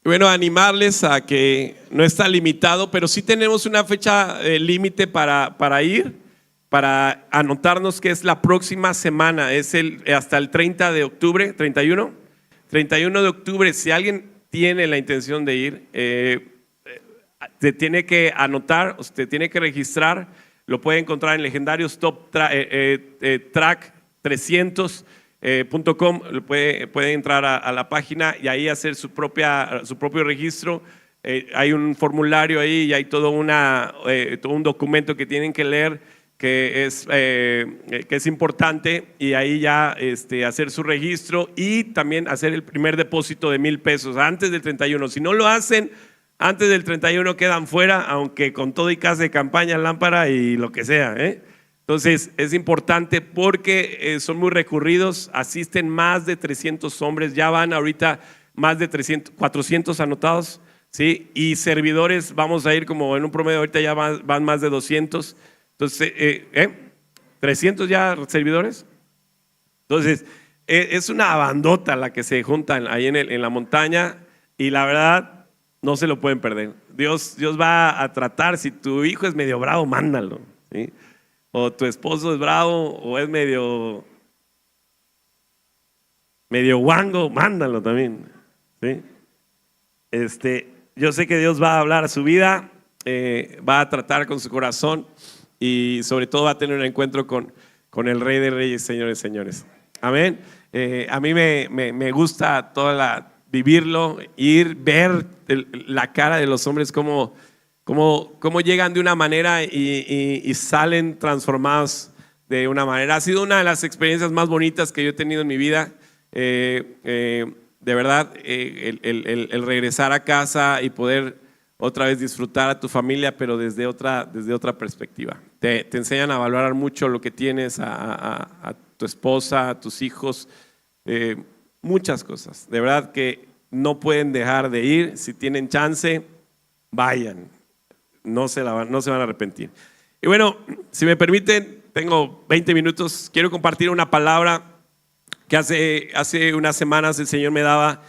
Bueno, animarles a que no está limitado, pero sí tenemos una fecha límite para ir, para anotarnos, que es la próxima semana, es hasta el 30 de octubre, 31 de octubre. Si alguien tiene la intención de ir, te tiene que anotar, usted tiene que registrar, lo puede encontrar en Legendarios Top Track 300.com, puede entrar a la página y ahí hacer su propio registro. Hay un formulario ahí y hay todo un documento que tienen que leer que es importante, y ahí ya hacer su registro y también hacer el primer depósito de $1,000 antes del 31. Si no lo hacen antes del 31 quedan fuera, aunque con todo y casa de campaña, lámpara y lo que sea, Entonces es importante porque son muy recurridos, asisten más de 300 hombres, ya van ahorita más de 400 anotados, ¿sí? Y servidores, vamos a ir como en un promedio, ahorita ya van más de 200. Entonces, 300 ya servidores. Entonces, es una bandota la que se juntan ahí en la montaña, y la verdad, no se lo pueden perder. Dios va a tratar. Si tu hijo es medio bravo, mándalo, ¿sí? O tu esposo es bravo o es medio guango, mándalo también, ¿sí? Yo sé que Dios va a hablar a su vida, va a tratar con su corazón, y sobre todo va a tener un encuentro con el Rey de Reyes, Señores, señores. Amén. A mí me gusta vivirlo, ver la cara de los hombres, cómo llegan de una manera y salen transformados de una manera. Ha sido una de las experiencias más bonitas que yo he tenido en mi vida. De verdad, el regresar a casa y poder otra vez disfrutar a tu familia, pero desde otra perspectiva. Te enseñan a valorar mucho lo que tienes, a tu esposa, a tus hijos, muchas cosas. De verdad que no pueden dejar de ir. Si tienen chance, vayan. No se van a arrepentir. Y bueno, si me permiten, tengo 20 minutos. Quiero compartir una palabra que hace unas semanas el Señor me daba.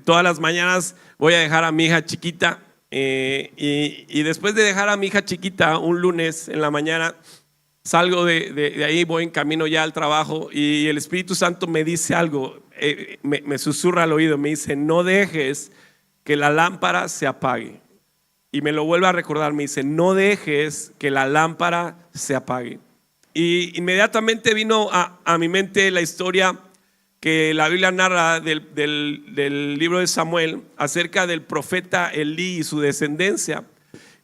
Todas las mañanas voy a dejar a mi hija chiquita, y después de dejar a mi hija chiquita un lunes en la mañana, salgo de ahí, voy en camino ya al trabajo, y el Espíritu Santo me dice algo, me susurra al oído, me dice: no dejes que la lámpara se apague. Y me lo vuelve a recordar, me dice: no dejes que la lámpara se apague. Y inmediatamente vino a mi mente la historia que la Biblia narra del libro de Samuel acerca del profeta Elí y su descendencia,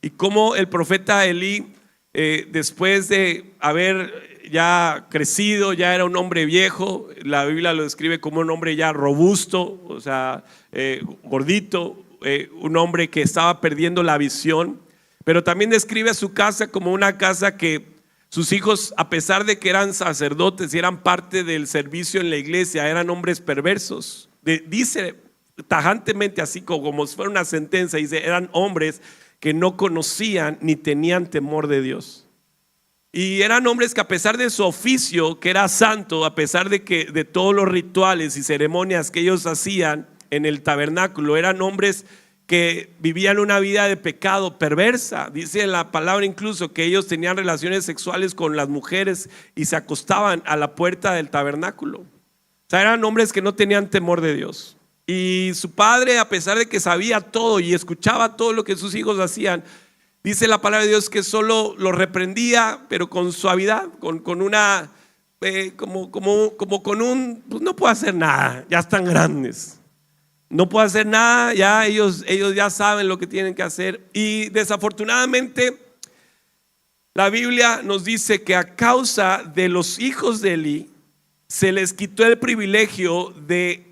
y cómo el profeta Elí, después de haber ya crecido, ya era un hombre viejo. La Biblia lo describe como un hombre ya robusto, o sea, gordito, un hombre que estaba perdiendo la visión, pero también describe a su casa como una casa que sus hijos, a pesar de que eran sacerdotes y eran parte del servicio en la iglesia, eran hombres perversos. Dice tajantemente, así como si fuera una sentencia, dice: eran hombres que no conocían ni tenían temor de Dios. Y eran hombres que, a pesar de su oficio, que era santo, a pesar de todos los rituales y ceremonias que ellos hacían en el tabernáculo, eran hombres que vivían una vida de pecado perversa. Dice la palabra incluso que ellos tenían relaciones sexuales con las mujeres y se acostaban a la puerta del tabernáculo. O sea, eran hombres que no tenían temor de Dios. Y su padre, a pesar de que sabía todo y escuchaba todo lo que sus hijos hacían, dice la palabra de Dios que solo los reprendía, pero con suavidad, con una como con un: pues no puedo hacer nada, ya están grandes, no puedo hacer nada, ya ellos ya saben lo que tienen que hacer. Y desafortunadamente la Biblia nos dice que a causa de los hijos de Elí se les quitó el privilegio de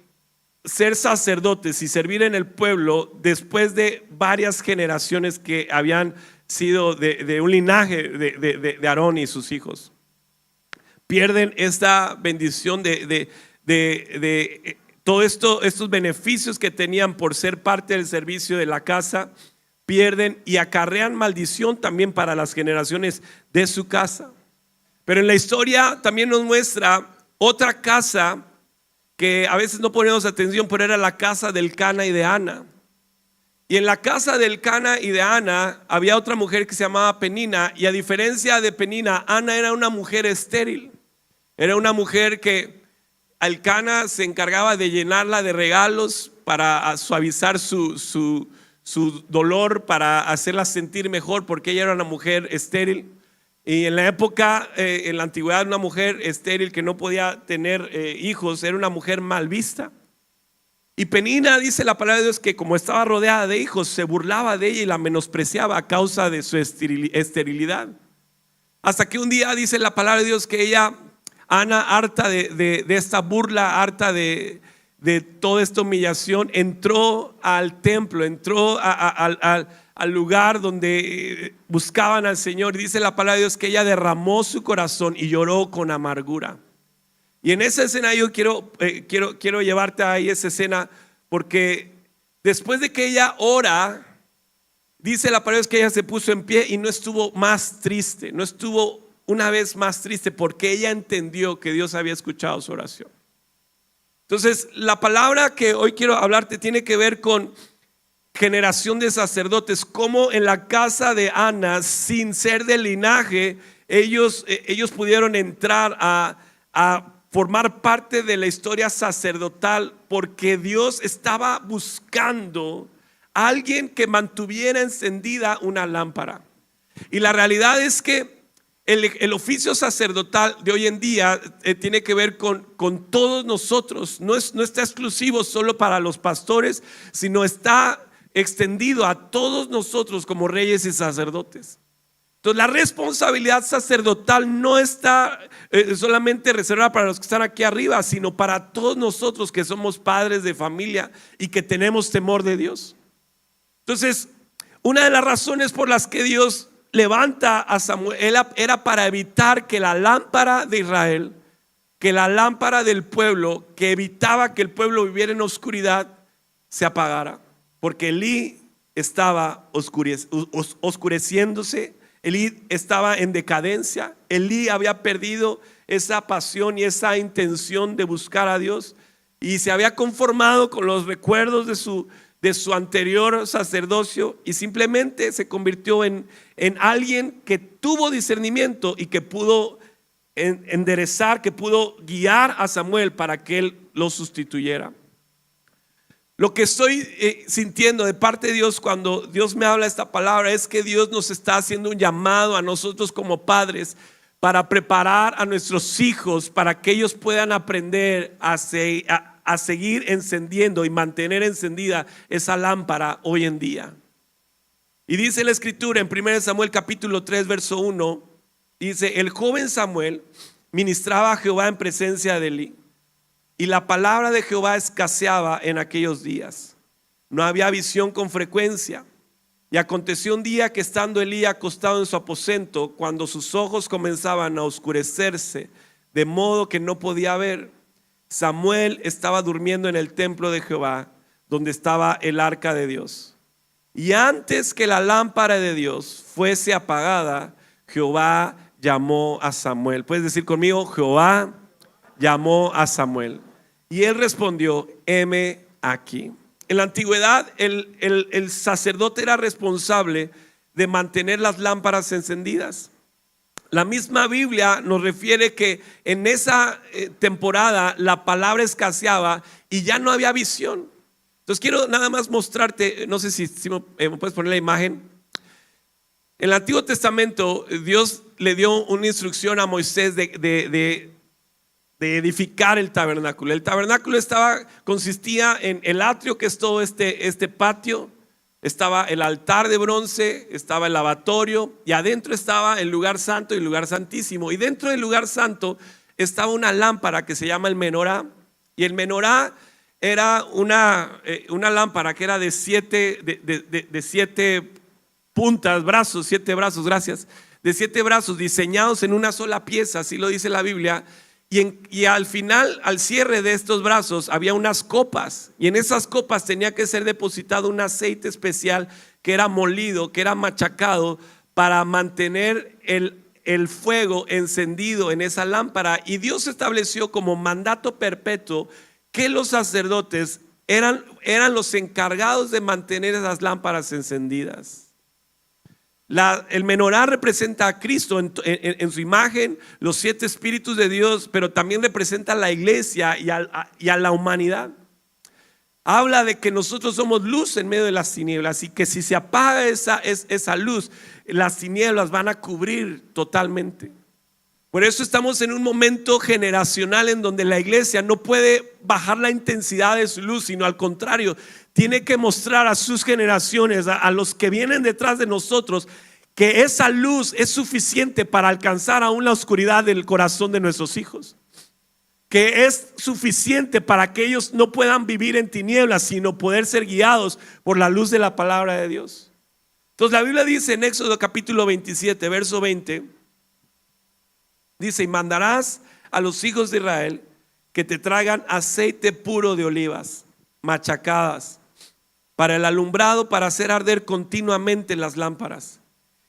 ser sacerdotes y servir en el pueblo después de varias generaciones que habían sido de un linaje de Aarón y sus hijos. Pierden esta bendición de todo estos beneficios que tenían por ser parte del servicio de la casa. Pierden y acarrean maldición también para las generaciones de su casa. Pero en la historia también nos muestra otra casa que a veces no ponemos atención, pero era la casa del Cana y de Ana. Y en la casa del Cana y de Ana había otra mujer que se llamaba Penina, y a diferencia de Penina, Ana era una mujer estéril. Era una mujer que el Cana se encargaba de llenarla de regalos para suavizar su dolor, para hacerla sentir mejor, porque ella era una mujer estéril. Y en la época, en la antigüedad, una mujer estéril que no podía tener hijos era una mujer mal vista. Y Penina, dice la palabra de Dios, que como estaba rodeada de hijos, se burlaba de ella y la menospreciaba a causa de su esterilidad. Hasta que un día, dice la palabra de Dios, que ella, Ana, harta de esta burla, harta de toda esta humillación, entró al templo, entró al lugar donde buscaban al Señor. Dice la palabra de Dios que ella derramó su corazón y lloró con amargura. Y en esa escena yo quiero llevarte ahí esa escena, porque después de que ella ora, dice la palabra de Dios que ella se puso en pie y no estuvo más triste, no estuvo una vez más triste, porque ella entendió que Dios había escuchado su oración. Entonces, la palabra que hoy quiero hablarte tiene que ver con generación de sacerdotes, como en la casa de Ana, sin ser de linaje, ellos pudieron entrar a formar parte de la historia sacerdotal, porque Dios estaba buscando a alguien que mantuviera encendida una lámpara. Y la realidad es que el oficio sacerdotal de hoy en día tiene que ver con todos nosotros. No está exclusivo solo para los pastores, sino está extendido a todos nosotros como reyes y sacerdotes. Entonces, la responsabilidad sacerdotal no está solamente reservada para los que están aquí arriba, sino para todos nosotros que somos padres de familia y que tenemos temor de Dios. Entonces, una de las razones por las que Dios levanta a Samuel era para evitar que la lámpara de Israel, que la lámpara del pueblo, que evitaba que el pueblo viviera en oscuridad, se apagara. Porque Elí estaba oscureciéndose, Elí estaba en decadencia, Elí había perdido esa pasión y esa intención de buscar a Dios, y se había conformado con los recuerdos de su anterior sacerdocio, y simplemente se convirtió en alguien que tuvo discernimiento y que pudo enderezar, que pudo guiar a Samuel para que él lo sustituyera. Lo que estoy sintiendo de parte de Dios cuando Dios me habla esta palabra es que Dios nos está haciendo un llamado a nosotros como padres para preparar a nuestros hijos para que ellos puedan aprender a seguir encendiendo y mantener encendida esa lámpara hoy en día. Y dice la escritura en 1 Samuel capítulo 3 verso 1, dice: el joven Samuel ministraba a Jehová en presencia de Elí, y la palabra de Jehová escaseaba en aquellos días. No había visión con frecuencia. Y aconteció un día que, estando Elí acostado en su aposento, cuando sus ojos comenzaban a oscurecerse, de modo que no podía ver, Samuel estaba durmiendo en el templo de Jehová, donde estaba el arca de Dios. Y antes que la lámpara de Dios fuese apagada, Jehová llamó a Samuel. ¿Puedes decir conmigo? Jehová llamó a Samuel. Y él respondió: heme aquí. En la antigüedad el sacerdote era responsable de mantener las lámparas encendidas. La misma Biblia nos refiere que en esa temporada la palabra escaseaba y ya no había visión. Entonces quiero nada más mostrarte, no sé si me puedes poner la imagen. En el Antiguo Testamento Dios le dio una instrucción a Moisés de edificar el tabernáculo. El tabernáculo consistía en el atrio, que es todo este patio. Estaba el altar de bronce, estaba el lavatorio, y adentro estaba el lugar santo y el lugar santísimo. Y dentro del lugar santo estaba una lámpara que se llama el menorá. Y el menorá era una lámpara que era de siete puntas, brazos, 7 brazos, gracias, de 7 brazos diseñados en una sola pieza, así lo dice la Biblia. Y al final, al cierre de estos brazos, había unas copas, y en esas copas tenía que ser depositado un aceite especial que era molido, que era machacado, para mantener el fuego encendido en esa lámpara. Y Dios estableció como mandato perpetuo que los sacerdotes eran los encargados de mantener esas lámparas encendidas. El menorá representa a Cristo en su imagen, los 7 espíritus de Dios, pero también representa a la iglesia y a la humanidad. Habla de que nosotros somos luz en medio de las tinieblas y que si se apaga esa luz, las tinieblas van a cubrir totalmente. Por eso estamos en un momento generacional en donde la iglesia no puede bajar la intensidad de su luz, sino al contrario, tiene que mostrar a sus generaciones, a los que vienen detrás de nosotros, que esa luz es suficiente para alcanzar aún la oscuridad del corazón de nuestros hijos, que es suficiente para que ellos no puedan vivir en tinieblas, sino poder ser guiados por la luz de la palabra de Dios. Entonces la Biblia dice en Éxodo capítulo 27, verso 20, dice: y mandarás a los hijos de Israel que te traigan aceite puro de olivas machacadas para el alumbrado, para hacer arder continuamente las lámparas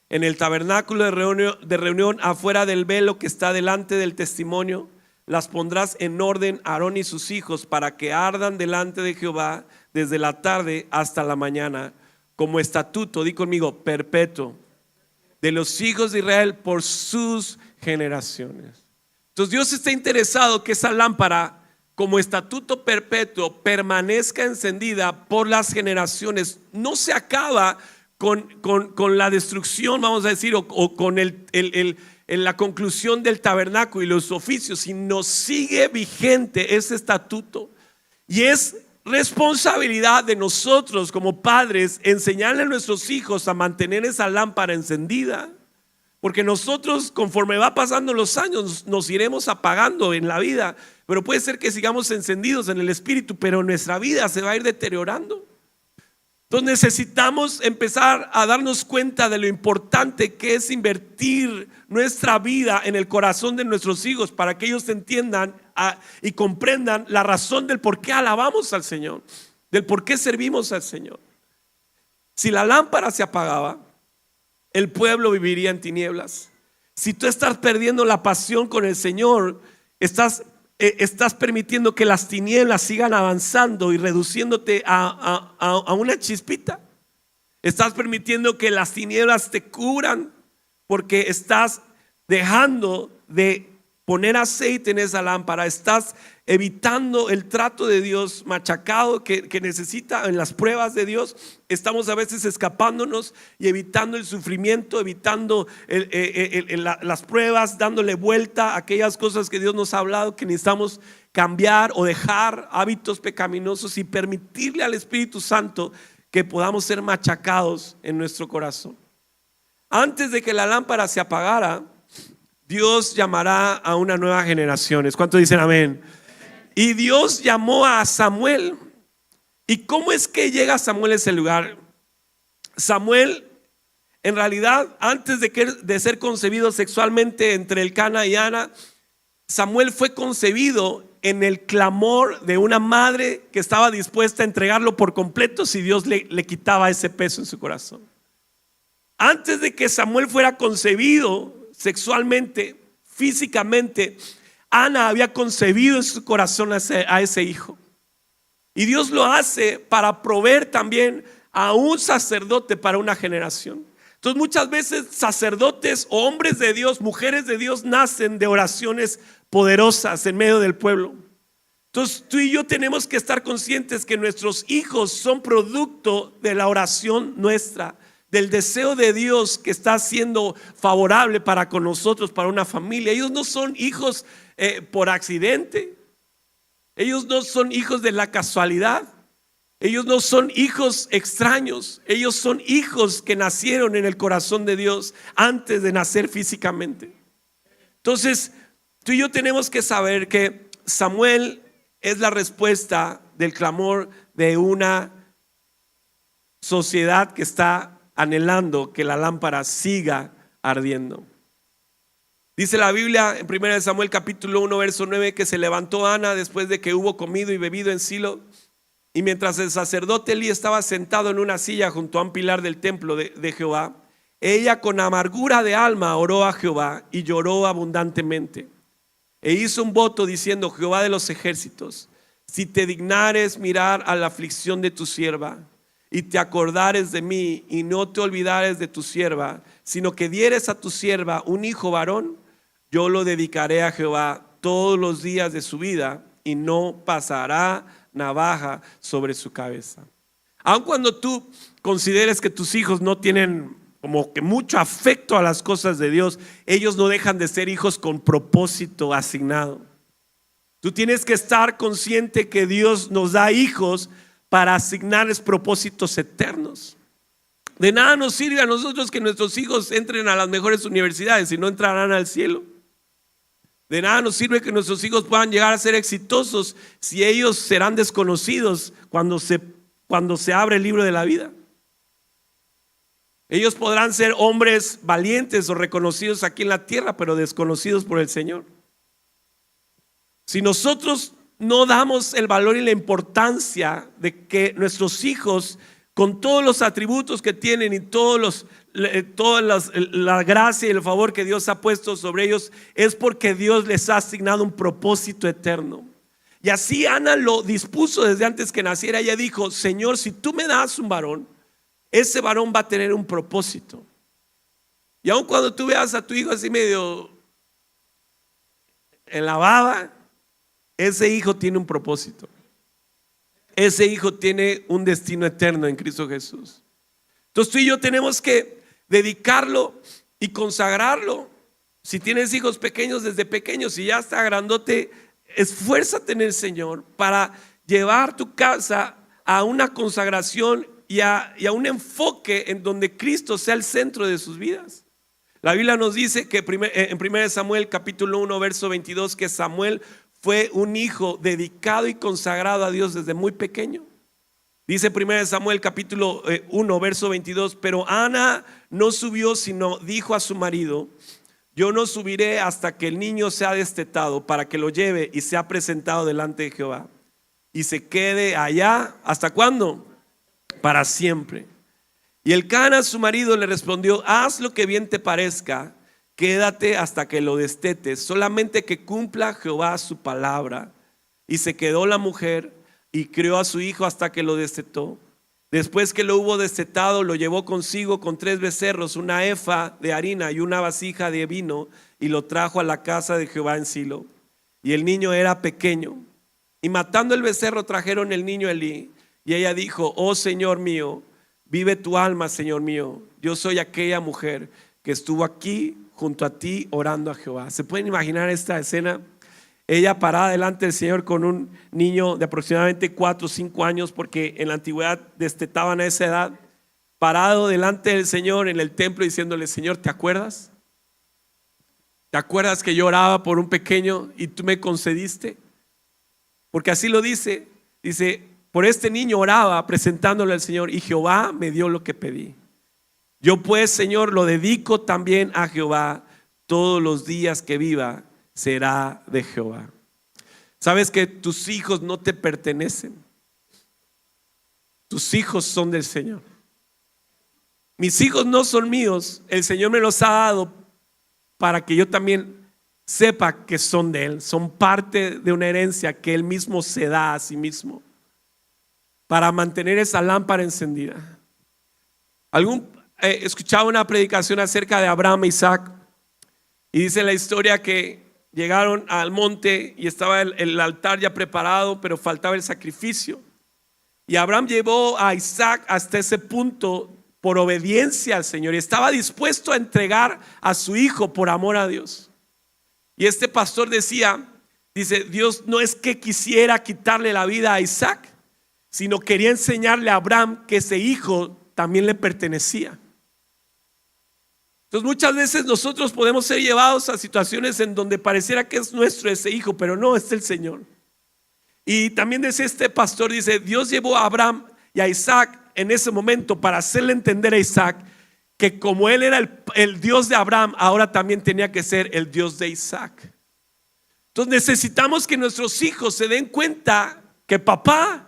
en el tabernáculo de reunión afuera del velo que está delante del testimonio. Las pondrás en orden Aarón y sus hijos para que ardan delante de Jehová desde la tarde hasta la mañana, como estatuto, di conmigo, perpetuo de los hijos de Israel por sus generaciones. Entonces Dios está interesado que esa lámpara como estatuto perpetuo permanezca encendida por las generaciones. No se acaba con la destrucción, vamos a decir, o con la conclusión del tabernáculo y los oficios, sino sigue vigente ese estatuto. Y es responsabilidad de nosotros como padres enseñarle a nuestros hijos a mantener esa lámpara encendida, porque nosotros, conforme va pasando los años, nos iremos apagando en la vida, pero puede ser que sigamos encendidos en el espíritu, pero nuestra vida se va a ir deteriorando. Entonces necesitamos empezar a darnos cuenta de lo importante que es invertir nuestra vida en el corazón de nuestros hijos, para que ellos entiendan y comprendan la razón del por qué alabamos al Señor, del por qué servimos al Señor. Si la lámpara se apagaba, el pueblo viviría en tinieblas. Si tú estás perdiendo la pasión con el Señor, estás permitiendo que las tinieblas sigan avanzando y reduciéndote a una chispita. Estás permitiendo que las tinieblas te cubran, porque estás dejando de poner aceite en esa lámpara. Estás evitando el trato de Dios machacado que necesita en las pruebas de Dios. Estamos a veces escapándonos y evitando el sufrimiento, evitando las pruebas, dándole vuelta a aquellas cosas que Dios nos ha hablado, que necesitamos cambiar o dejar hábitos pecaminosos y permitirle al Espíritu Santo que podamos ser machacados en nuestro corazón. Antes de que la lámpara se apagara, Dios llamará a una nueva generación. ¿Cuántos dicen amén? Y Dios llamó a Samuel. ¿Y cómo es que llega Samuel a ese lugar? Samuel, en realidad, antes de ser concebido sexualmente entre Elcana y Ana, Samuel fue concebido en el clamor de una madre que estaba dispuesta a entregarlo por completo si Dios le quitaba ese peso en su corazón. Antes de que Samuel fuera concebido sexualmente, físicamente, Ana había concebido en su corazón a ese hijo. Y Dios lo hace para proveer también a un sacerdote para una generación. Entonces muchas veces sacerdotes o hombres de Dios, mujeres de Dios, nacen de oraciones poderosas en medio del pueblo. Entonces tú y yo tenemos que estar conscientes que nuestros hijos son producto de la oración nuestra, del deseo de Dios que está siendo favorable para con nosotros, para una familia. Ellos no son hijos por accidente. Ellos no son hijos de la casualidad. Ellos no son hijos extraños. Ellos son hijos que nacieron en el corazón de Dios antes de nacer físicamente. Entonces tú y yo tenemos que saber que Samuel es la respuesta del clamor de una sociedad que está anhelando que la lámpara siga ardiendo. Dice la Biblia en 1 Samuel capítulo 1 verso 9 que se levantó Ana después de que hubo comido y bebido en Silo, y mientras el sacerdote Elí estaba sentado en una silla junto a un pilar del templo de Jehová, ella con amargura de alma oró a Jehová y lloró abundantemente, e hizo un voto diciendo: Jehová de los ejércitos, si te dignares mirar a la aflicción de tu sierva y te acordares de mí y no te olvidares de tu sierva, sino que dieres a tu sierva un hijo varón, yo lo dedicaré a Jehová todos los días de su vida y no pasará navaja sobre su cabeza. Aun cuando tú consideres que tus hijos no tienen como que mucho afecto a las cosas de Dios, ellos no dejan de ser hijos con propósito asignado. Tú tienes que estar consciente que Dios nos da hijos para asignarles propósitos eternos. De nada nos sirve a nosotros que nuestros hijos entren a las mejores universidades y no entrarán al cielo. De nada nos sirve que nuestros hijos puedan llegar a ser exitosos si ellos serán desconocidos cuando se abre el libro de la vida. Ellos podrán ser hombres valientes o reconocidos aquí en la tierra, pero desconocidos por el Señor. Si nosotros no damos el valor y la importancia de que nuestros hijos, con todos los atributos que tienen y toda la gracia y el favor que Dios ha puesto sobre ellos, es porque Dios les ha asignado un propósito eterno. Y así Ana lo dispuso desde antes que naciera. Ella dijo: Señor, si tú me das un varón, ese varón va a tener un propósito. Y aun cuando tú veas a tu hijo así medio en la baba, ese hijo tiene un propósito. Ese hijo tiene un destino eterno en Cristo Jesús. Entonces tú y yo tenemos que dedicarlo y consagrarlo. Si tienes hijos pequeños, desde pequeños, si ya está grandote, esfuérzate en el Señor para llevar tu casa a una consagración y a un enfoque en donde Cristo sea el centro de sus vidas. La Biblia nos dice que en 1 Samuel capítulo 1 verso 22 que Samuel fue un hijo dedicado y consagrado a Dios desde muy pequeño. Dice 1 Samuel capítulo 1 verso 22: pero Ana no subió, sino dijo a su marido: yo no subiré hasta que el niño sea destetado, para que lo lleve y sea presentado delante de Jehová y se quede allá. ¿Hasta cuándo? Para siempre. Y Elcana su marido le respondió: haz lo que bien te parezca, quédate hasta que lo destetes, solamente que cumpla Jehová su palabra. Y se quedó la mujer y crió a su hijo hasta que lo destetó. Después que lo hubo destetado, lo llevó consigo con 3 becerros, una efa de harina y una vasija de vino, y lo trajo a la casa de Jehová en Silo. Y el niño era pequeño. Y matando el becerro, trajeron el niño a Elí. Y ella dijo: oh Señor mío, vive tu alma, Señor mío. Yo soy aquella mujer que estuvo aquí junto a ti orando a Jehová. ¿Se pueden imaginar esta escena? Ella parada delante del Señor con un niño de aproximadamente 4 o 5 años, porque en la antigüedad destetaban a esa edad, parado delante del Señor en el templo diciéndole: Señor, ¿te acuerdas? ¿Te acuerdas que yo oraba por un pequeño y tú me concediste? Porque así lo dice, por este niño oraba presentándole al Señor y Jehová me dio lo que pedí. Yo pues, Señor, lo dedico también a Jehová, todos los días que viva será de Jehová. Sabes que tus hijos no te pertenecen, tus hijos son del Señor. Mis hijos no son míos, el Señor me los ha dado para que yo también sepa que son de Él, son parte de una herencia que Él mismo se da a sí mismo para mantener esa lámpara encendida. Escuchaba una predicación acerca de Abraham e Isaac, y dice la historia que llegaron al monte y estaba el altar ya preparado, pero faltaba el sacrificio. Y Abraham llevó a Isaac hasta ese punto por obediencia al Señor y estaba dispuesto a entregar a su hijo por amor a Dios. Y este pastor dice: Dios no es que quisiera quitarle la vida a Isaac, sino quería enseñarle a Abraham que ese hijo también le pertenecía. Entonces muchas veces nosotros podemos ser llevados a situaciones en donde pareciera que es nuestro ese hijo, pero no, es el Señor. Y también dice este pastor, Dios llevó a Abraham y a Isaac en ese momento para hacerle entender a Isaac que como él era el Dios de Abraham, ahora también tenía que ser el Dios de Isaac. Entonces necesitamos que nuestros hijos se den cuenta que papá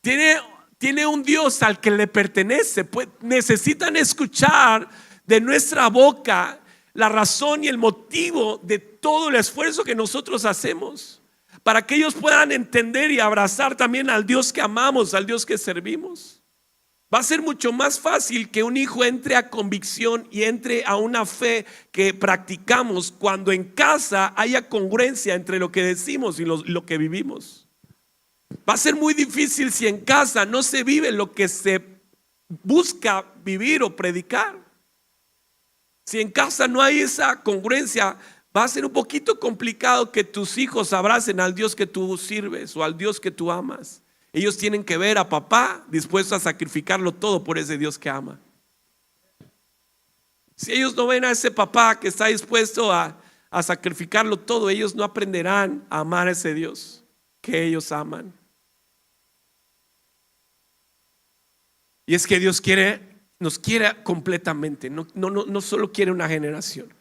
tiene un Dios al que le pertenece. Pues necesitan escuchar de nuestra boca la razón y el motivo de todo el esfuerzo que nosotros hacemos. para que ellos puedan entender y abrazar también al Dios que amamos, al Dios que servimos. Va a ser mucho más fácil que un hijo entre a convicción y entre a una fe que practicamos cuando en casa haya congruencia entre lo que decimos y lo que vivimos. Va a ser muy difícil si en casa no se vive lo que se busca vivir o predicar. Si en casa no hay esa congruencia, va a ser un poquito complicado que tus hijos abracen al Dios que tú sirves o al Dios que tú amas. Ellos tienen que ver a papá dispuesto a sacrificarlo todo por ese Dios que ama. Si ellos no ven a ese papá que está dispuesto a sacrificarlo todo, ellos no aprenderán a amar a ese Dios que ellos aman. Y es que Dios nos quiere completamente, no solo quiere una generación,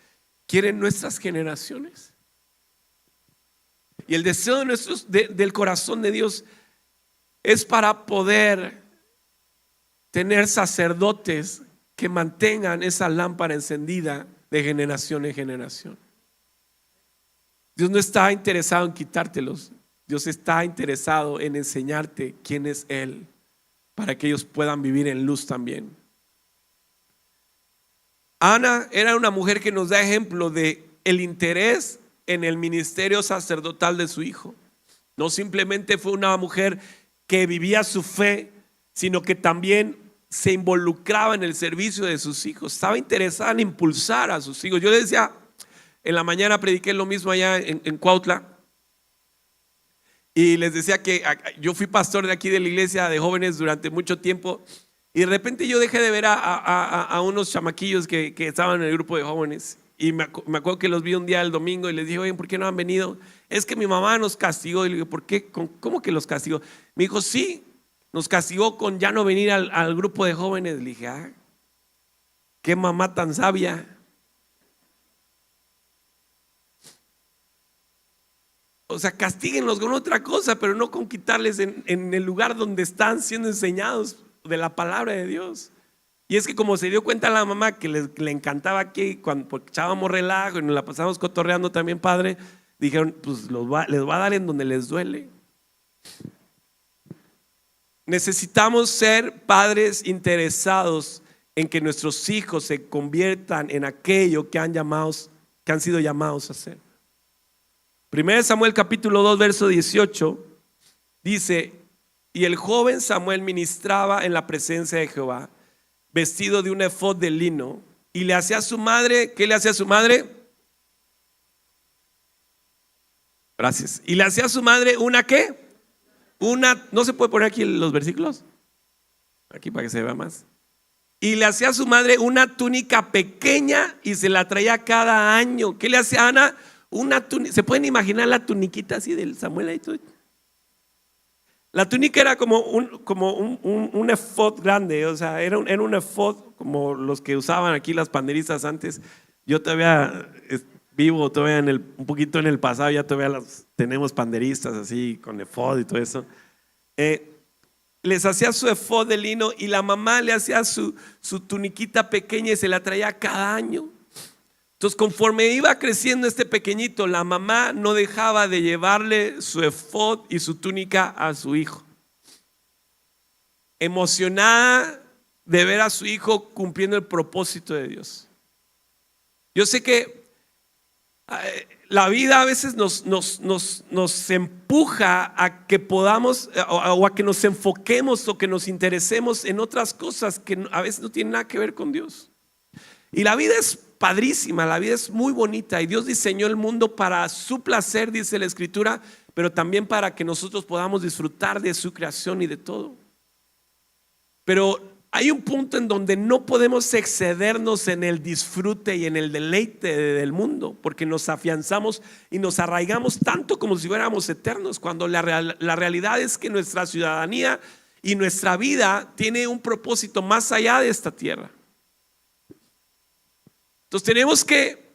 quiere nuestras generaciones. Y el deseo del corazón de Dios es para poder tener sacerdotes que mantengan esa lámpara encendida de generación en generación. Dios no está interesado en quitártelos, Dios está interesado en enseñarte quién es Él, para que ellos puedan vivir en luz también. Ana era una mujer que nos da ejemplo de el interés en el ministerio sacerdotal de su hijo. No simplemente fue una mujer que vivía su fe, sino que también se involucraba en el servicio de sus hijos. Estaba interesada en impulsar a sus hijos. Yo les decía, en la mañana prediqué lo mismo allá en Cuautla. Y les decía que yo fui pastor de aquí de la iglesia de jóvenes durante mucho tiempo. Y de repente yo dejé de ver a unos chamaquillos que estaban en el grupo de jóvenes. Y me acuerdo que los vi un día el domingo y les dije, oye, ¿por qué no han venido? Es que mi mamá nos castigó. Y le digo, ¿por qué? ¿Cómo que los castigó? Me dijo, sí, nos castigó con ya no venir al grupo de jóvenes. Le dije, qué mamá tan sabia. O sea, castíguenlos con otra cosa, pero no con quitarles en el lugar donde están siendo enseñados de la palabra de Dios. Y es que como se dio cuenta la mamá que le encantaba aquí, porque echábamos relajo y nos la pasamos cotorreando también padre, dijeron, pues les va a dar en donde les duele. Necesitamos ser padres interesados en que nuestros hijos se conviertan en aquello que han sido llamados a ser. 1 Samuel capítulo 2 verso 18 dice: y el joven Samuel ministraba en la presencia de Jehová, vestido de un efod de lino, y le hacía a su madre, ¿qué le hacía a su madre? Gracias. Y le hacía a su madre una ¿qué? ¿no se puede poner aquí los versículos? Aquí para que se vea más. Y le hacía a su madre una túnica pequeña y se la traía cada año. ¿Qué le hacía a Ana? Una túnica. ¿Se pueden imaginar la tuniquita así del Samuel ahí todo? La túnica era como un efod grande, o sea, era un efod como los que usaban aquí las panderistas antes. Yo todavía vivo todavía un poquito en el pasado, ya todavía tenemos panderistas así con efod y todo eso. Les hacía su efod de lino y la mamá le hacía su tuniquita pequeña y se la traía cada año. Entonces, conforme iba creciendo este pequeñito, la mamá no dejaba de llevarle su efod y su túnica a su hijo, emocionada de ver a su hijo cumpliendo el propósito de Dios. Yo sé que la vida a veces nos empuja a que podamos o a que nos enfoquemos o que nos interesemos en otras cosas que a veces no tienen nada que ver con Dios. Y la vida es padrísima, la vida es muy bonita y Dios diseñó el mundo para su placer, dice la Escritura, pero también para que nosotros podamos disfrutar de su creación y de todo. Pero hay un punto en donde no podemos excedernos en el disfrute y en el deleite del mundo, porque nos afianzamos y nos arraigamos tanto como si fuéramos eternos, cuando la realidad es que nuestra ciudadanía y nuestra vida tiene un propósito más allá de esta tierra. Entonces tenemos que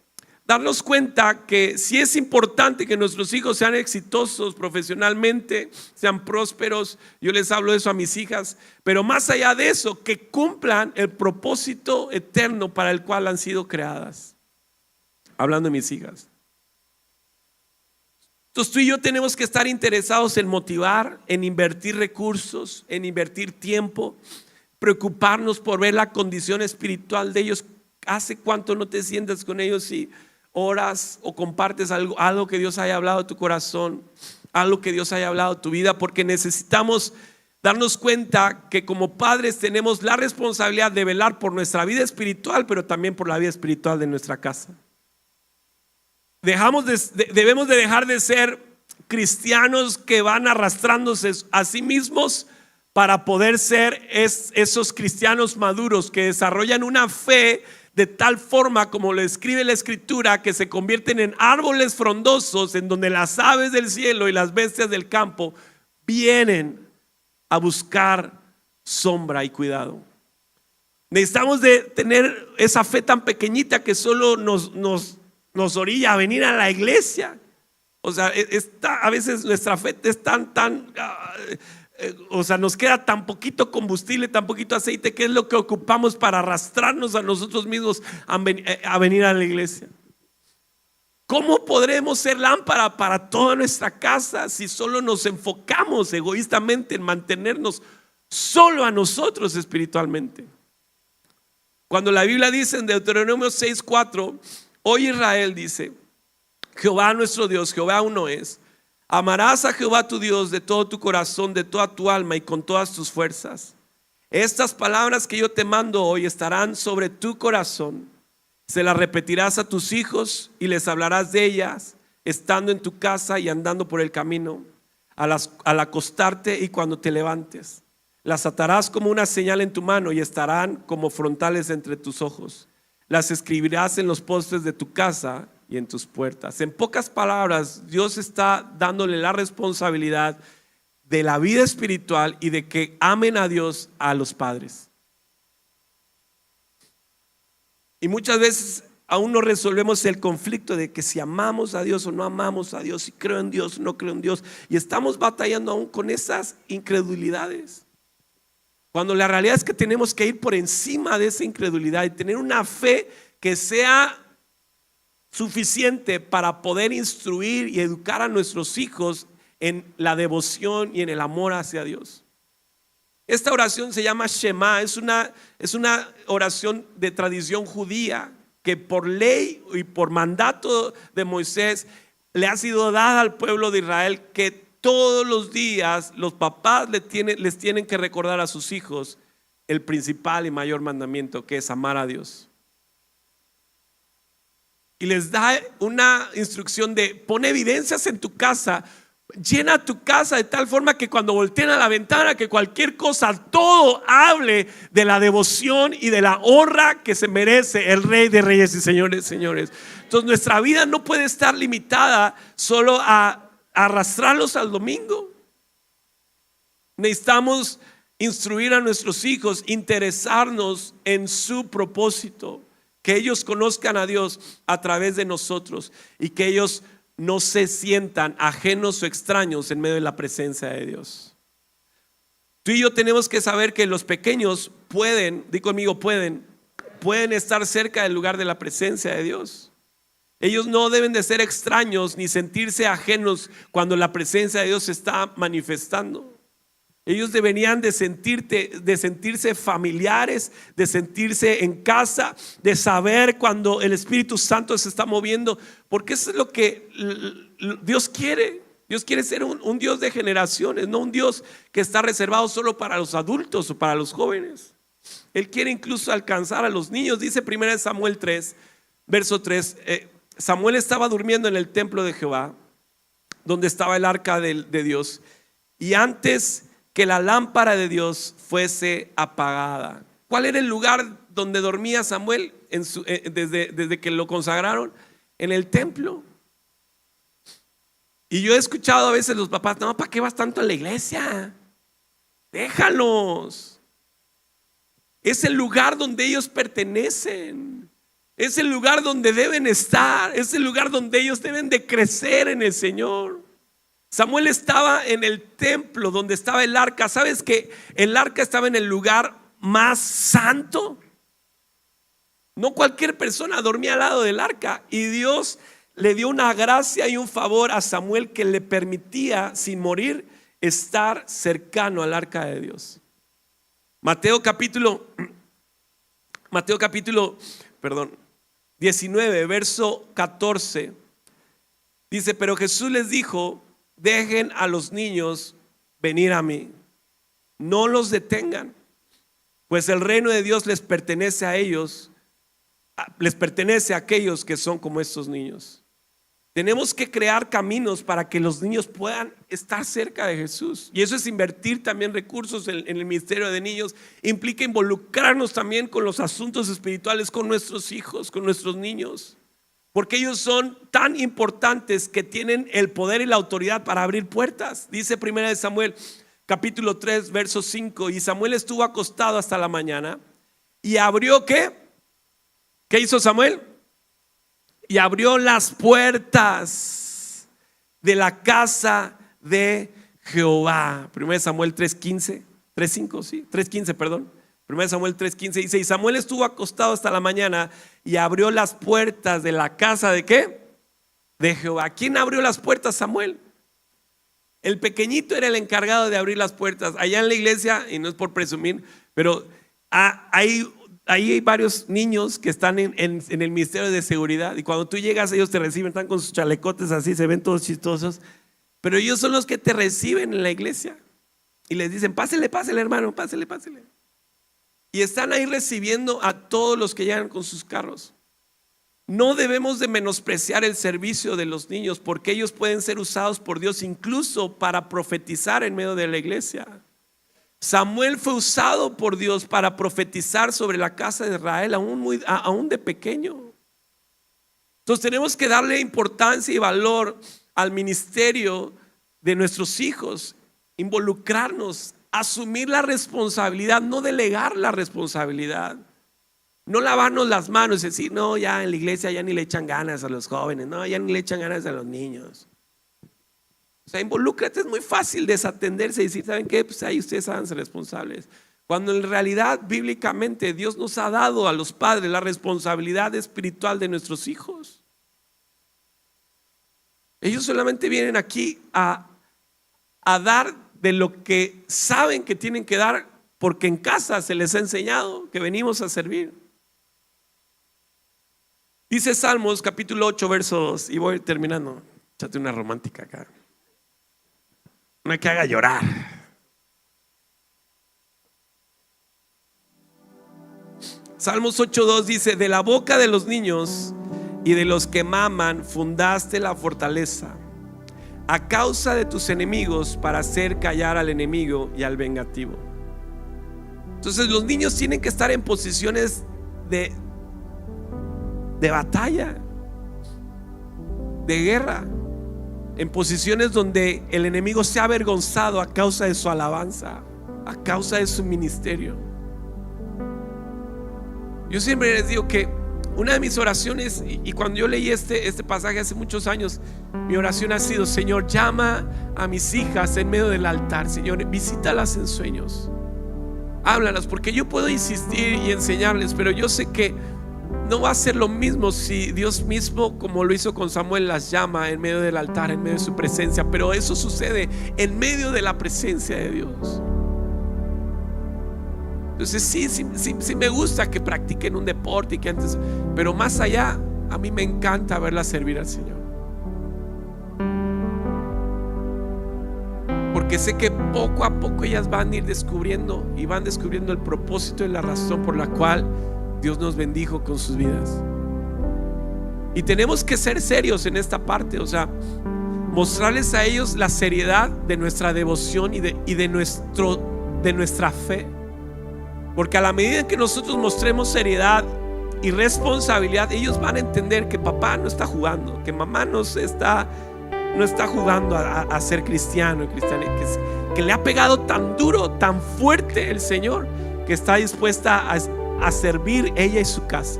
darnos cuenta que sí es importante que nuestros hijos sean exitosos profesionalmente, sean prósperos. Yo les hablo de eso a mis hijas, pero más allá de eso, que cumplan el propósito eterno para el cual han sido creadas. Hablando de mis hijas, Entonces tú y yo tenemos que estar interesados en motivar, en invertir recursos, en invertir tiempo, preocuparnos por ver la condición espiritual de ellos. ¿Hace cuánto no te sientas con ellos y oras o compartes algo que Dios haya hablado a tu corazón, algo que Dios haya hablado a tu vida? Porque necesitamos darnos cuenta que como padres tenemos la responsabilidad de velar por nuestra vida espiritual, pero también por la vida espiritual de nuestra casa. Debemos de dejar de ser cristianos que van arrastrándose a sí mismos para poder ser esos cristianos maduros que desarrollan una fe de tal forma, como lo escribe la Escritura, que se convierten en árboles frondosos en donde las aves del cielo y las bestias del campo vienen a buscar sombra y cuidado. Necesitamos de tener esa fe tan pequeñita que solo nos orilla a venir a la iglesia. O sea, a veces nuestra fe es nos queda tan poquito combustible, tan poquito aceite, que es lo que ocupamos para arrastrarnos a nosotros mismos a venir a la iglesia. ¿Cómo podremos ser lámpara para toda nuestra casa si solo nos enfocamos egoístamente en mantenernos solo a nosotros espiritualmente? Cuando la Biblia dice en Deuteronomio 6:4, hoy Israel, dice: Jehová nuestro Dios, Jehová uno es. Amarás a Jehová tu Dios de todo tu corazón, de toda tu alma y con todas tus fuerzas. Estas palabras que yo te mando hoy estarán sobre tu corazón. Se las repetirás a tus hijos y les hablarás de ellas, estando en tu casa y andando por el camino, al acostarte y cuando te levantes. Las atarás como una señal en tu mano y estarán como frontales entre tus ojos. Las escribirás en los postes de tu casa y en tus puertas. En pocas palabras, Dios está dándole la responsabilidad de la vida espiritual y de que amen a Dios a los padres. Y muchas veces aún no resolvemos el conflicto de que si amamos a Dios o no amamos a Dios, si creo en Dios o no creo en Dios, y estamos batallando aún con esas incredulidades, cuando la realidad es que tenemos que ir por encima de esa incredulidad y tener una fe que sea suficiente para poder instruir y educar a nuestros hijos en la devoción y en el amor hacia Dios. Esta oración se llama Shema, es una oración de tradición judía que por ley y por mandato de Moisés le ha sido dada al pueblo de Israel, que todos los días los papás les tienen que recordar a sus hijos el principal y mayor mandamiento, que es amar a Dios. Y les da una instrucción de: pon evidencias en tu casa, llena tu casa de tal forma que cuando volteen a la ventana, que cualquier cosa, todo hable de la devoción y de la honra que se merece el Rey de Reyes y Señores, señores. Entonces nuestra vida no puede estar limitada solo a arrastrarlos al domingo. Necesitamos instruir a nuestros hijos, interesarnos en su propósito, que ellos conozcan a Dios a través de nosotros y que ellos no se sientan ajenos o extraños en medio de la presencia de Dios. Tú y yo tenemos que saber que los pequeños pueden, di conmigo, pueden estar cerca del lugar de la presencia de Dios. Ellos no deben de ser extraños ni sentirse ajenos cuando la presencia de Dios se está manifestando. Ellos deberían de sentirse familiares, de sentirse en casa, de saber cuando el Espíritu Santo se está moviendo, porque eso es lo que Dios quiere. Dios quiere ser un Dios de generaciones, no un Dios que está reservado solo para los adultos o para los jóvenes. Él quiere incluso alcanzar a los niños. Dice 1 Samuel 3, verso 3, Samuel estaba durmiendo en el templo de Jehová, donde estaba el arca de Dios, y antes que la lámpara de Dios fuese apagada. ¿Cuál era el lugar donde dormía Samuel desde que lo consagraron? En el templo. Y yo he escuchado a veces los papás: no, ¿para qué vas tanto a la iglesia? Déjalos. Es el lugar donde ellos pertenecen. Es el lugar donde deben estar. Es el lugar donde ellos deben de crecer en el Señor. Samuel estaba en el templo donde estaba el arca. ¿Sabes que el arca estaba en el lugar más santo? No cualquier persona dormía al lado del arca. Y Dios le dio una gracia y un favor a Samuel que le permitía, sin morir, estar cercano al arca de Dios. Mateo capítulo 19, verso 14, dice: pero Jesús les dijo: dejen a los niños venir a mí, no los detengan, pues el reino de Dios les pertenece a ellos, les pertenece a aquellos que son como estos niños. Tenemos que crear caminos para que los niños puedan estar cerca de Jesús. Y eso es invertir también recursos en el ministerio de niños. Implica involucrarnos también con los asuntos espirituales, con nuestros hijos, con nuestros niños. Porque ellos son tan importantes que tienen el poder y la autoridad para abrir puertas. Dice 1 Samuel capítulo 3, verso 5: y Samuel estuvo acostado hasta la mañana y abrió, ¿qué? ¿Qué hizo Samuel? Y abrió las puertas de la casa de Jehová. 1 Samuel 3:15, 3:5, sí, 3:15, perdón. 1 Samuel 3:15 dice: y Samuel estuvo acostado hasta la mañana y abrió las puertas de la casa de ¿qué? De Jehová. ¿Quién abrió las puertas? Samuel. El pequeñito era el encargado de abrir las puertas. Allá en la iglesia, y no es por presumir, pero ahí hay varios niños que están en el ministerio de seguridad, y cuando tú llegas ellos te reciben, están con sus chalecotes así, se ven todos chistosos, pero ellos son los que te reciben en la iglesia y les dicen: pásele, pásele hermano, pásele, pásele. Y están ahí recibiendo a todos los que llegan con sus carros. No debemos de menospreciar el servicio de los niños, porque ellos pueden ser usados por Dios incluso para profetizar en medio de la iglesia. Samuel fue usado por Dios para profetizar sobre la casa de Israel aún de pequeño. Entonces tenemos que darle importancia y valor al ministerio de nuestros hijos, involucrarnos, asumir la responsabilidad, no delegar la responsabilidad, no lavarnos las manos y decir: no, ya en la iglesia ya ni le echan ganas a los jóvenes, no, ya ni le echan ganas a los niños. O sea, involúcrate. Es muy fácil desatenderse y decir: ¿saben qué? Pues ahí ustedes háganse responsables. Cuando en realidad, bíblicamente, Dios nos ha dado a los padres la responsabilidad espiritual de nuestros hijos. Ellos solamente vienen aquí a dar de lo que saben que tienen que dar, porque en casa se les ha enseñado que venimos a servir. Dice Salmos capítulo 8, verso 2, y voy terminando. Échate una romántica acá, una que haga llorar. Salmos 8:2 dice: de la boca de los niños y de los que maman fundaste la fortaleza, a causa de tus enemigos, para hacer callar al enemigo y al vengativo. Entonces los niños tienen que estar en posiciones de batalla, de guerra, en posiciones donde el enemigo se ha avergonzado a causa de su alabanza, a causa de su ministerio. Yo siempre les digo que una de mis oraciones, y cuando yo leí este pasaje hace muchos años, mi oración ha sido: Señor, llama a mis hijas en medio del altar. Señor, visítalas en sueños, háblalas, porque yo puedo insistir y enseñarles, pero yo sé que no va a ser lo mismo si Dios mismo, como lo hizo con Samuel, las llama en medio del altar, en medio de su presencia. Pero eso sucede en medio de la presencia de Dios. Entonces sí me gusta que practiquen un deporte y que antes, pero más allá, a mí me encanta verlas servir al Señor, porque sé que poco a poco ellas van a ir descubriendo el propósito y la razón por la cual Dios nos bendijo con sus vidas. Y tenemos que ser serios en esta parte, o sea, mostrarles a ellos la seriedad de nuestra devoción y de nuestra fe. Porque a la medida que nosotros mostremos seriedad y responsabilidad, ellos van a entender que papá no está jugando, que mamá no está jugando a ser cristiano, que le ha pegado tan duro, tan fuerte el Señor, que está dispuesta a servir ella y su casa.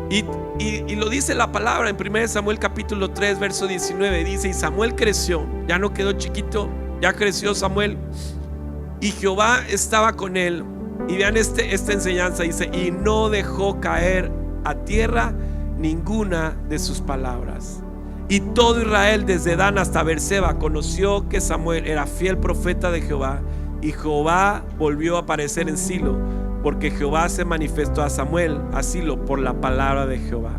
Y lo dice la palabra en 1 Samuel capítulo 3, verso 19. Dice: y Samuel creció, ya no quedó chiquito, ya creció Samuel, y Jehová estaba con él. Y vean esta enseñanza, dice: y no dejó caer a tierra ninguna de sus palabras. Y todo Israel, desde Dan hasta Beerseba, conoció que Samuel era fiel profeta de Jehová. Y Jehová volvió a aparecer en Silo, porque Jehová se manifestó a Samuel a Silo por la palabra de Jehová.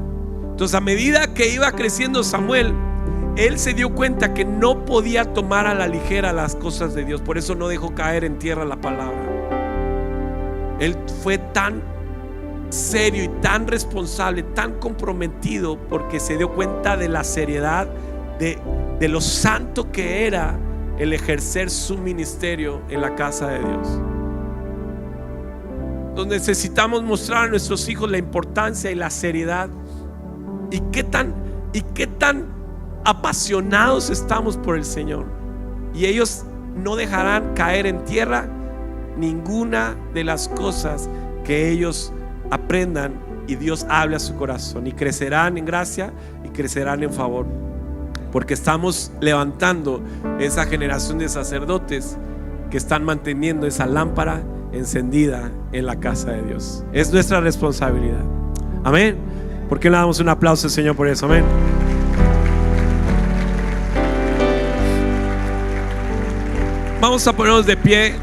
Entonces, a medida que iba creciendo Samuel, él se dio cuenta que no podía tomar a la ligera las cosas de Dios. Por eso no dejó caer en tierra la palabra. Él fue tan serio y tan responsable, tan comprometido, porque se dio cuenta de la seriedad de lo santo que era el ejercer su ministerio en la casa de Dios. Donde necesitamos mostrar a nuestros hijos la importancia y la seriedad y qué tan apasionados estamos por el Señor. Y ellos no dejarán caer en tierra ninguna de las cosas que ellos aprendan y Dios hable a su corazón, y crecerán en gracia y crecerán en favor, porque estamos levantando esa generación de sacerdotes que están manteniendo esa lámpara encendida en la casa de Dios. Es nuestra responsabilidad. Amén. ¿Por qué le damos un aplauso al Señor por eso? Amén. Vamos a ponernos de pie.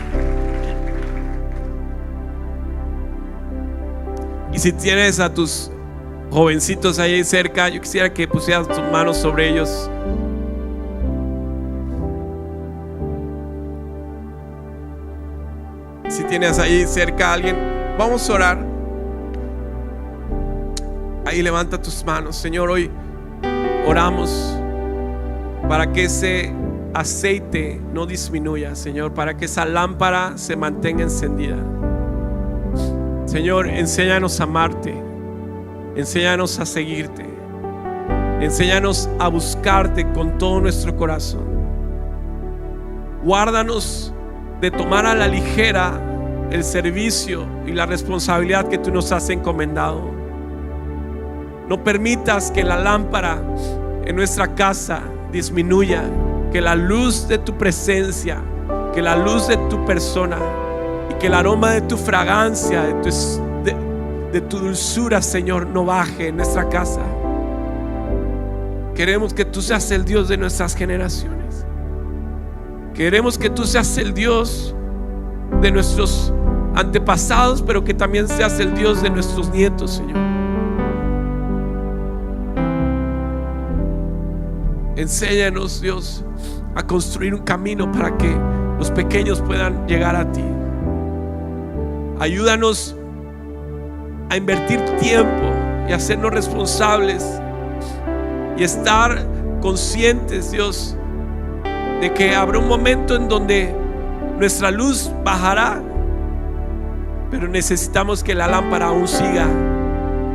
Y si tienes a tus jovencitos ahí cerca, yo quisiera que pusieras tus manos sobre ellos. Si tienes ahí cerca a alguien, vamos a orar. Ahí levanta tus manos. Señor, hoy oramos para que ese aceite no disminuya, Señor, para que esa lámpara se mantenga encendida. Señor, enséñanos a amarte, enséñanos a seguirte, enséñanos a buscarte con todo nuestro corazón. Guárdanos de tomar a la ligera el servicio y la responsabilidad que tú nos has encomendado. No permitas que la lámpara en nuestra casa disminuya, que la luz de tu presencia, que la luz de tu persona y que el aroma de tu fragancia, de tu dulzura, Señor, no baje en nuestra casa. Queremos que tú seas el Dios de nuestras generaciones. Queremos que tú seas el Dios de nuestros antepasados, pero que también seas el Dios de nuestros nietos, Señor. Enséñanos, Dios, a construir un camino para que los pequeños puedan llegar a ti. Ayúdanos a invertir tiempo y hacernos responsables y estar conscientes, Dios, de que habrá un momento en donde nuestra luz bajará, pero necesitamos que la lámpara aún siga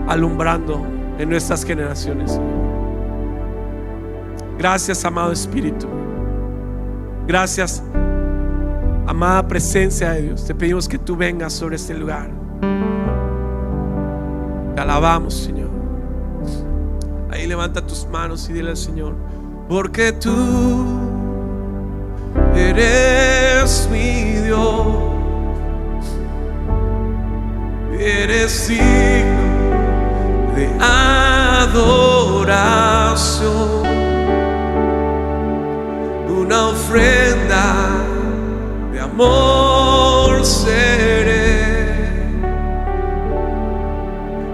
alumbrando en nuestras generaciones. Gracias, amado Espíritu. Gracias, amada presencia de Dios. Te pedimos que tú vengas sobre este lugar. Te alabamos, Señor. Ahí levanta tus manos y dile al Señor: porque tú eres mi Dios, eres digno de adoración. Una ofrenda de amor seré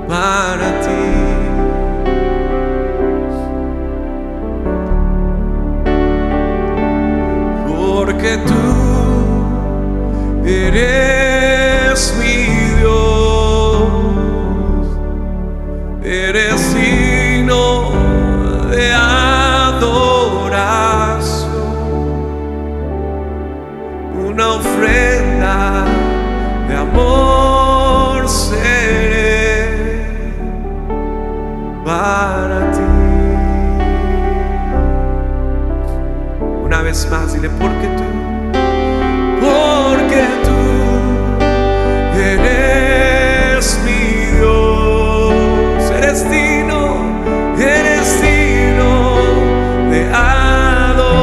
para ti. Porque tú eres mi Dios, eres digno de adoración. Una ofrenda de amor seré para ti. Una vez más, dile: porque tú eres mi Dios, eres digno de adoración.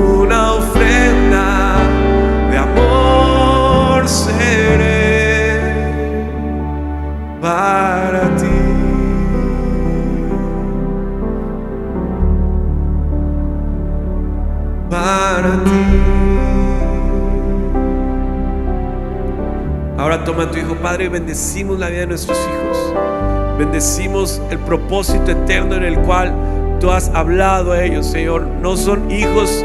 Una ofrenda de amor seré Ahora toma a tu hijo, Padre, y bendecimos la vida de nuestros hijos. Bendecimos el propósito eterno en el cual tú has hablado a ellos, Señor. No son hijos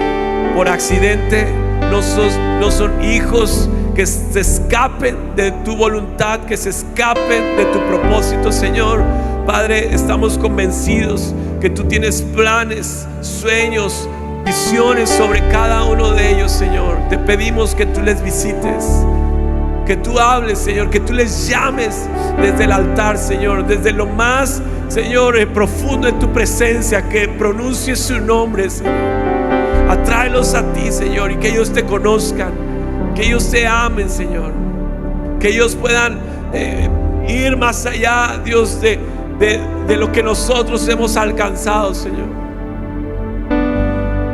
por accidente, no son hijos que se escapen de tu voluntad, que se escapen de tu propósito, Señor. Padre, estamos convencidos que tú tienes planes, sueños, visiones sobre cada uno de ellos, Señor. Te pedimos que tú les visites, que tú hables, Señor, que tú les llames desde el altar, Señor, desde lo más, Señor, profundo de tu presencia, que pronuncies su nombre, Señor. Atráelos a ti, Señor, y que ellos te conozcan, que ellos te amen, Señor, que ellos puedan ir más allá, Dios, de lo que nosotros hemos alcanzado, Señor.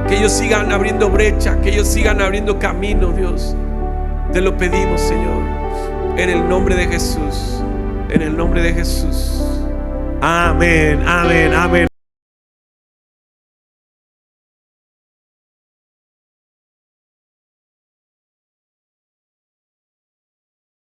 Que ellos sigan abriendo brecha, que ellos sigan abriendo camino, Dios. Te lo pedimos, Señor, en el nombre de Jesús, en el nombre de Jesús. Amén, amén, amén.